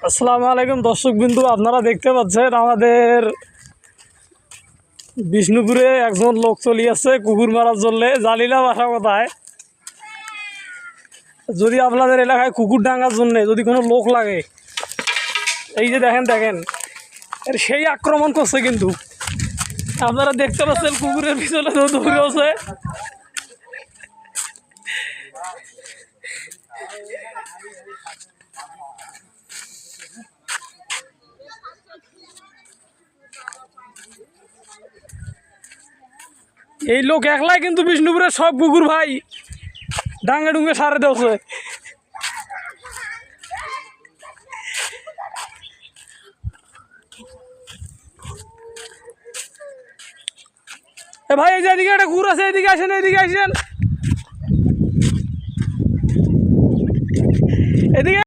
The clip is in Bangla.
আসসালামু আলাইকুম দর্শক বিন্দু, আপনারা দেখতে পাচ্ছেন আমাদের বিষ্ণুপুরে একজন লোক চলিয়েছে কুকুর মারার জন্য। জানিনা বাসা কোথায়। যদি আপনাদের এলাকায় কুকুর ডাঙ্গার জন্য যদি কোনো লোক লাগে, এই যে দেখেন দেখেন এর সেই আক্রমণ করছে, কিন্তু আপনারা দেখতে পাচ্ছেন কুকুরের পিছনে দৌড়ে আছে। এই লোক একলাই কিন্তু বিষ্ণুপুরের সব কুকুর ভাই ডাঙ্গে ডুঙ্গে সারে দেওছে। ভাই এই যে এদিকে একটা কুকুর আছে, এদিকে আসেন, এদিকে আসেন, এদিকে।